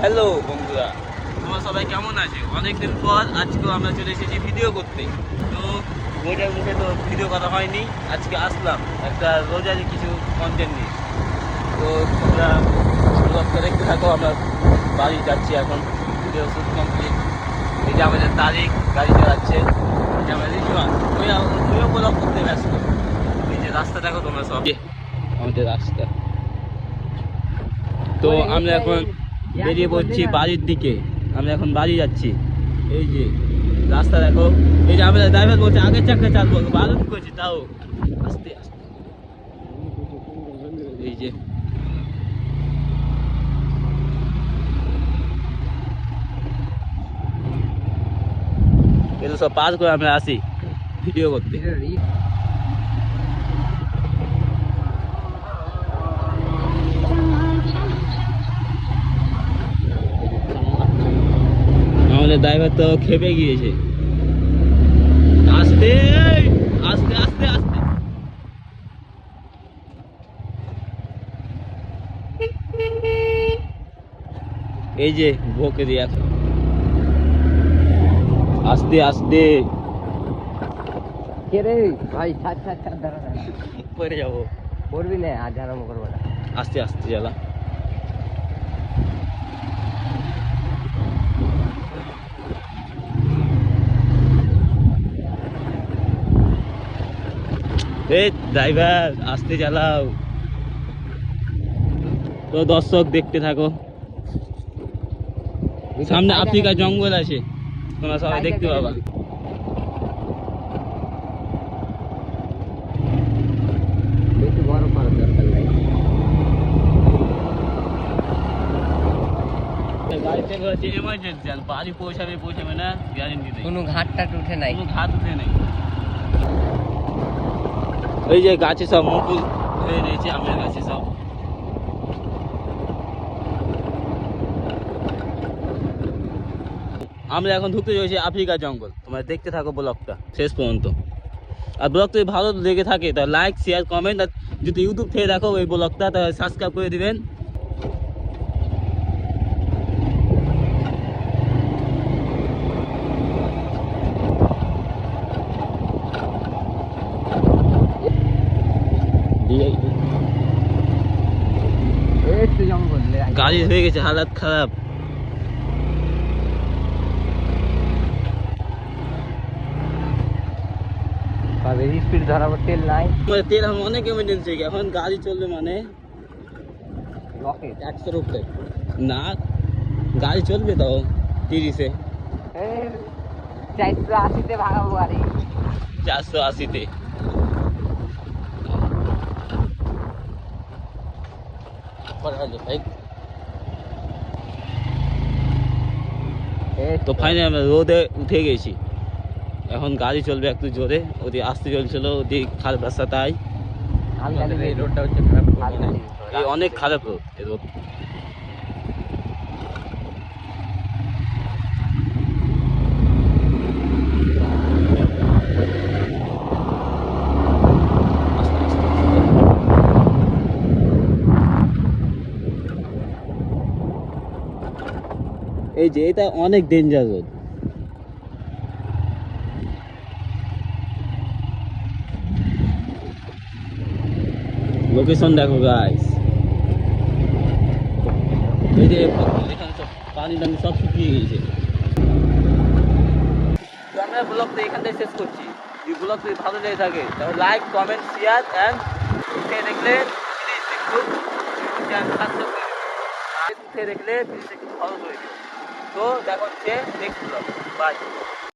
Hello বন্ধুরা, তোমরা সবাই কেমন আছো? অনেকদিন পর আজকেও আমরা চলে এসেছি ভিডিও করতে। তো বইটার মুখে তো ভিডিও করা হয়নি, আজকে আসলাম একটা রোজারি কিছু কন্টেন্ট নিয়ে। তো তোমরা ব্লগটা দেখতে থাকো। আমরা বাড়ি যাচ্ছি এখন, ভিডিও শুট কমপ্লিট। এই যে আমাদের তারিখ গাড়ি চালাচ্ছে, এই যে আমাদের রিজওয়ান, ওইও ব্লগ করতে ব্যস্ত। এই যে রাস্তা দেখো তোমরা সব, আমাদের রাস্তা। তো আমরা এখন বেরিয়ে পড়ছি বাড়ির দিকে। আমরা এখন বাড়ি যাচ্ছি। এই যে রাস্তা দেখো, এই যে আমাদের ড্রাইভার বলছে আগের চাকা চালবো, বারণ করছি তাও আস্তে আস্তে। এই যে এগুলো সব পাস করে আমরা আসি ভিডিও করতে। আমাদের ড্রাইভার তো খেপে গিয়েছে। আস্তে আস্তে আস্তে আস্তে। এই যে বকে দিয়ে আস্তে আস্তে। কে রে ভাই, ছাড় ছাড় ছাড়, দাঁড়া দাঁড়া, পড়ে যাবো। করবি না, আজ আরম্ভ করবো না। আস্তে আস্তে চালা। এই ড্রাইভার আস্তে চালাও। তো দর্শক দেখতে থাকো, সামনে আফ্রিকা জঙ্গল আছে, তোমরা সবাই দেখতে পাবা। বেশি বড় করার দরকার নাই। গাড়িতে বলেছে এমার্জেন্সি, আর বাড়ি পৌঁছাবে না গ্যারেন্টি নেই। কোনো ঘাটটা উঠে নাই, কোনো ঘাট উঠে নেই। এই যে গাছে সব মুকুল হয়ে রয়েছে, আমের গাছে সব। আমরা এখন ঢুকতে চলেছি আফ্রিকা জঙ্গল। তোমরা দেখতে থাকো ব্লগটা শেষ পর্যন্ত। আর ব্লগটা যদি ভালো লেগে থাকে তাহলে লাইক শেয়ার কমেন্ট, আর যদি ইউটিউব থেকে দেখো এই ব্লগটা তাহলে সাবস্ক্রাইব করে দিবেন। জঙ্গল গাড়ি হয়ে গেছে হালাত খারাপ। স্পিড ধরাবো, তেল নাই। তেল এখন অনেক এমার্জেন্সি, এখন গাড়ি চলবে মানে রকেট 100-এর উপরে না, গাড়ি চলবে তাও 30-এ, 480-তে ভাগাবো। আরে 480-তে। তো ফাইনালি আমরা রোদে উঠে গেছি। এখন গাড়ি চলবে একটু জোরে, ওদিকে আসতে চলছিল, ওদিকে খারাপ রাস্তা। তাই এই রোডটা হচ্ছে খারাপ, এই অনেক খারাপ রোড, এই রোড। এই যে এটা অনেক ডেঞ্জার রোড। লোকেশন দেখো গাইস, এই যে এখানে সব পানি টানি সব শুকিয়ে গেছে। তো আমরা ব্লগটা এখান থেকে শেষ করছি। যদি ব্লগ যদি ভালো লেগে থাকে তাহলে লাইক কমেন্ট শেয়ার অ্যান্ড দেখলে প্লিজ একটু চ্যানেল সাবস্ক্রাইব করে দিন। দেখলে প্লিজ একটু ফলো করে দিন। তো দেখা হচ্ছে নেক্সট ব্লগ। বাই।